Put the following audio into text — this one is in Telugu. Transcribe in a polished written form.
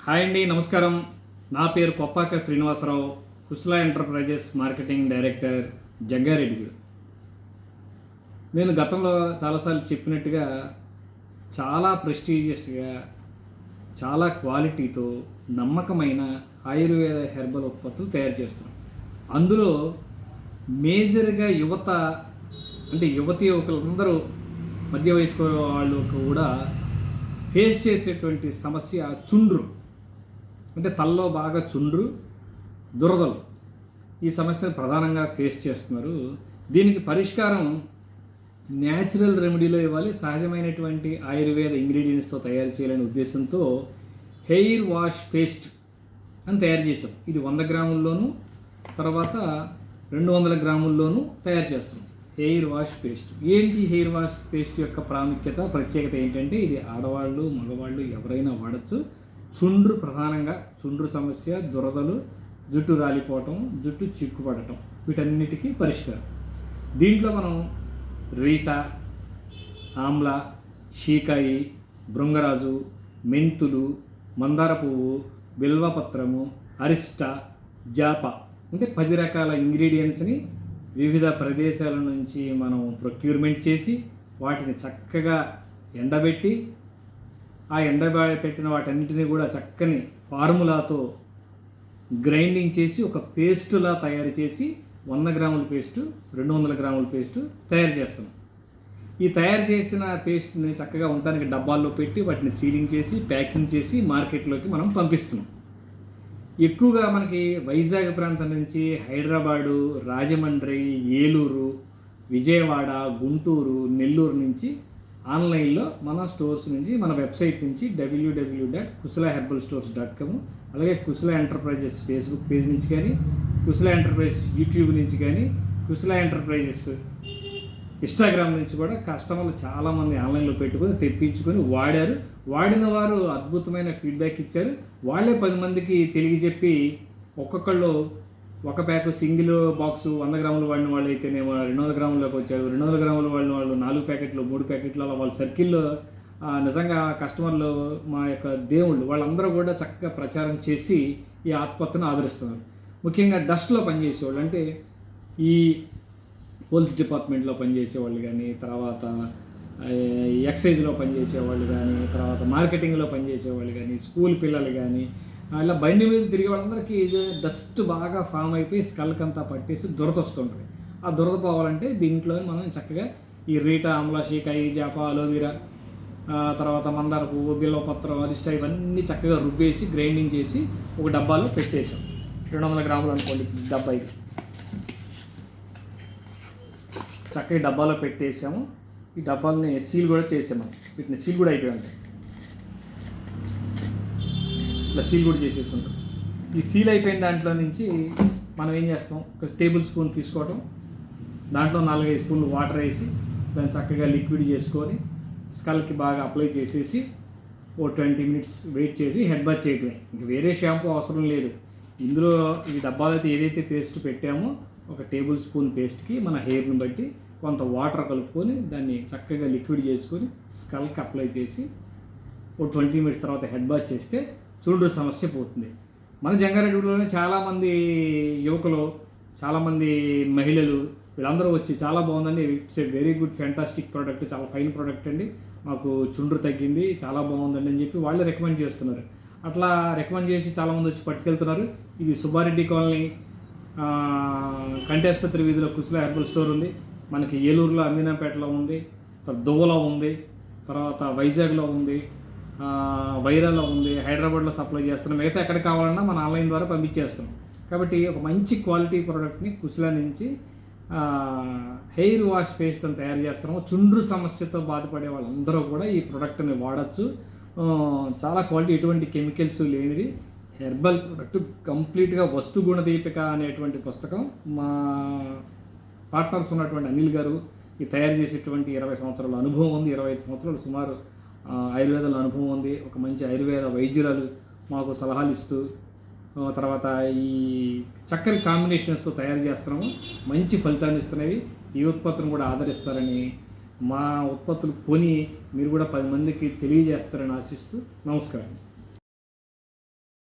హాయ్ అండి, నమస్కారం. నా పేరు కొప్పాక శ్రీనివాసరావు, కుశల ఎంటర్ప్రైజెస్ మార్కెటింగ్ డైరెక్టర్, జంగారెడ్డి. నేను గతంలో చాలాసార్లు చెప్పినట్టుగా చాలా ప్రెస్టీజియస్గా, చాలా క్వాలిటీతో నమ్మకమైన ఆయుర్వేద హెర్బల్ ఉత్పత్తులు తయారు చేస్తున్నాం. అందులో మేజర్గా యువత అంటే యువతీ యువకులందరూ మధ్య వయస్కు వాళ్ళు కూడా ఫేస్ చేసేటువంటి సమస్య చుండ్రు. అంటే తలలో బాగా చుండ్రు, దురదలు ఈ సమస్యను ప్రధానంగా ఫేస్ చేస్తున్నారు. దీనికి పరిష్కారం న్యాచురల్ రెమెడీలో ఇవ్వాలి, సహజమైనటువంటి ఆయుర్వేద ఇంగ్రీడియంట్స్తో తయారు చేయాలనే ఉద్దేశంతో హెయిర్ వాష్ పేస్ట్ అని తయారు చేసాం. ఇది 100 గ్రాముల్లోనూ తర్వాత 200 గ్రాముల్లోనూ తయారు చేస్తాం. హెయిర్ వాష్ పేస్ట్ ఏంటి? హెయిర్ వాష్ పేస్ట్ యొక్క ప్రాముఖ్యత, ప్రత్యేకత ఏంటంటే ఇది ఆడవాళ్ళు మగవాళ్ళు ఎవరైనా వాడచ్చు. చుండ్రు, ప్రధానంగా చుండ్రు సమస్య, దురదలు, జుట్టు రాలిపోవటం, జుట్టు చిక్కుపడటం, వీటన్నిటికీ పరిష్కారం. దీంట్లో మనం రీటా, ఆమ్లా, షీకాయి, భృంగరాజు, మెంతులు, మందార పువ్వు, బిల్వపత్రము, అరిష్ట, జాప అంటే 10 రకాల ఇంగ్రీడియంట్స్ని వివిధ ప్రదేశాల నుంచి మనం ప్రొక్యూర్మెంట్ చేసి వాటిని చక్కగా ఎండబెట్టి ఆ ఎండబెట్టిన వాటన్నిటిని కూడా చక్కని ఫార్ములాతో గ్రైండింగ్ చేసి ఒక పేస్టులా తయారు చేసి 100 గ్రాముల పేస్టు, 200 గ్రాముల పేస్టు తయారు చేస్తాం. ఈ తయారు చేసిన పేస్ట్ని చక్కగా ఉండడానికి డబ్బాల్లో పెట్టి వాటిని సీలింగ్ చేసి ప్యాకింగ్ చేసి మార్కెట్లోకి మనం పంపిస్తున్నాం. ఎక్కువగా మనకి వైజాగ్ ప్రాంతం నుంచి హైదరాబాదు, రాజమండ్రి, ఏలూరు, విజయవాడ, గుంటూరు, నెల్లూరు నుంచి ఆన్లైన్లో మన స్టోర్స్ నుంచి, మన వెబ్సైట్ నుంచి www.kusalaherbalstores.com, అలాగే కుశల ఎంటర్ప్రైజెస్ ఫేస్బుక్ పేజ్ నుంచి కానీ, కుశల ఎంటర్ప్రైజెస్ యూట్యూబ్ నుంచి కానీ, కుశల ఎంటర్ప్రైజెస్ ఇన్స్టాగ్రామ్ నుంచి కూడా కస్టమర్లు చాలామంది ఆన్లైన్లో పెట్టుకొని తెప్పించుకొని వాడారు. వాడిన వారు అద్భుతమైన ఫీడ్బ్యాక్ ఇచ్చారు. వాళ్ళే 10 మందికి తెలియజెప్పి ఒక్కొక్కళ్ళు ఒక ప్యాక్ సింగిల్ బాక్సు 100 గ్రాములు వాడిన వాళ్ళు అయితేనేమో 200 గ్రాముల్లోకి వచ్చారు. 200 గ్రాములు వాడిన వాళ్ళు 4 ప్యాకెట్లు, 3 ప్యాకెట్లు అలా వాళ్ళ సర్కిల్లో నిజంగా కస్టమర్లు మా యొక్క దేవుళ్ళు వాళ్ళందరూ కూడా చక్కగా ప్రచారం చేసి ఈ ఆత్మహత్యను ఆదరిస్తున్నారు. ముఖ్యంగా డస్ట్లో పనిచేసేవాళ్ళు, అంటే ఈ పోలీస్ డిపార్ట్మెంట్లో పనిచేసేవాళ్ళు కానీ, తర్వాత ఎక్సైజ్లో పనిచేసేవాళ్ళు కానీ, తర్వాత మార్కెటింగ్లో పనిచేసేవాళ్ళు కానీ, స్కూల్ పిల్లలు కానీ, ఇలా బండి మీద తిరిగే వాళ్ళందరికీ డస్ట్ బాగా ఫామ్ అయిపోయి స్కల్కి అంతా పట్టేసి దురద వస్తుంటుంది. ఆ దురద పోవాలంటే దీంట్లో మనం చక్కగా ఈ రీటా, ఆమ్లా, షీకాయి, జాప, అలోవీరా, తర్వాత మందార పువ్వు, బిల్వపత్రం, అరిష్ట ఇవన్నీ చక్కగా రుబ్బేసి గ్రైండింగ్ చేసి ఒక డబ్బాలో పెట్టేసాం. 200 గ్రాములు అనుకోండి డబ్బా, ఇది చక్కగా డబ్బాలో పెట్టేసాము. ఈ డబ్బాలని సీల్ కూడా చేసాము. వీటిని సీల్ కూడా అయిపోయి ఉంటాయి, ఇట్లా సీల్ కూడా చేసేసి ఉంటాం. ఈ సీల్ అయిపోయిన దాంట్లో నుంచి మనం ఏం చేస్తాం, ఒక టేబుల్ స్పూన్ తీసుకోవటం, దాంట్లో 4-5 స్పూన్లు వాటర్ వేసి దాన్ని చక్కగా లిక్విడ్ చేసుకొని స్కల్కి బాగా అప్లై చేసేసి ఓ 20 మినిట్స్ వెయిట్ చేసి హెడ్ బాత్ చేయటమే. ఇంక వేరే షాంపూ అవసరం లేదు. ఇందులో ఈ డబ్బాలో అయితే ఏదైతే పేస్ట్ పెట్టామో ఒక టేబుల్ స్పూన్ పేస్ట్కి మన హెయిర్ని బట్టి కొంత వాటర్ కలుపుకొని దాన్ని చక్కగా లిక్విడ్ చేసుకొని స్కల్కి అప్లై చేసి ఓ 20 మినిట్స్ తర్వాత హెడ్ బాత్ చేస్తే చుండ్రు సమస్య పోతుంది. మన జంగారెడ్డిలోనే చాలామంది యువకులు, చాలామంది మహిళలు వీళ్ళందరూ వచ్చి చాలా బాగుందండి, it's a very good fantastic product, చాలా ఫైన్ ప్రోడక్ట్ అండి, మాకు చుండ్రు తగ్గింది, చాలా బాగుందండి అని చెప్పి వాళ్ళే రికమెండ్ చేస్తున్నారు. అట్లా రికమెండ్ చేసి చాలామంది వచ్చి పట్టుకెళ్తున్నారు. ఇది సుబ్బారెడ్డి కాలనీ, కంటి ఆసుపత్రి వీధిలో కుశల హెర్బల్ స్టోర్ ఉంది. మనకి ఏలూరులో అమీనాపేటలో ఉంది, తర్వాత దువ్వలో ఉంది, తర్వాత వైజాగ్లో ఉంది, వైరాలో ఉంది, హైదరాబాద్లో సప్లై చేస్తున్నాం. మిగతా ఎక్కడ కావాలన్నా మన ఆన్లైన్ ద్వారా పంపించేస్తున్నాం. కాబట్టి ఒక మంచి క్వాలిటీ ప్రోడక్ట్ని కుశల నుంచి హెయిర్ వాష్ పేస్ట్ అని తయారు చేస్తున్నాము. చుండ్రు సమస్యతో బాధపడే వాళ్ళందరూ కూడా ఈ ప్రోడక్ట్ని వాడచ్చు. చాలా క్వాలిటీ, ఎటువంటి కెమికల్స్ లేనిది హెర్బల్ ప్రోడక్ట్, కంప్లీట్గా వస్తు గుణదీపిక అనేటువంటి పుస్తకం మా పార్ట్నర్స్ ఉన్నటువంటి అనిల్ గారు ఈ తయారు చేసేటువంటి 20 సంవత్సరాల అనుభవం ఉంది. 25 సంవత్సరాలు సుమారు ఆయుర్వేదంలో అనుభవం ఉంది. ఒక మంచి ఆయుర్వేద వైద్యురాలు మాకు సలహాలు ఇస్తూ, తర్వాత ఈ చక్కని కాంబినేషన్స్తో తయారు చేస్తున్నాము. మంచి ఫలితాన్ని ఇస్తున్నవి. ఈ ఉత్పత్తులను కూడా ఆదరిస్తారని, మా ఉత్పత్తులు కొని మీరు కూడా 10 మందికి తెలియజేస్తారని ఆశిస్తూ నమస్కారం.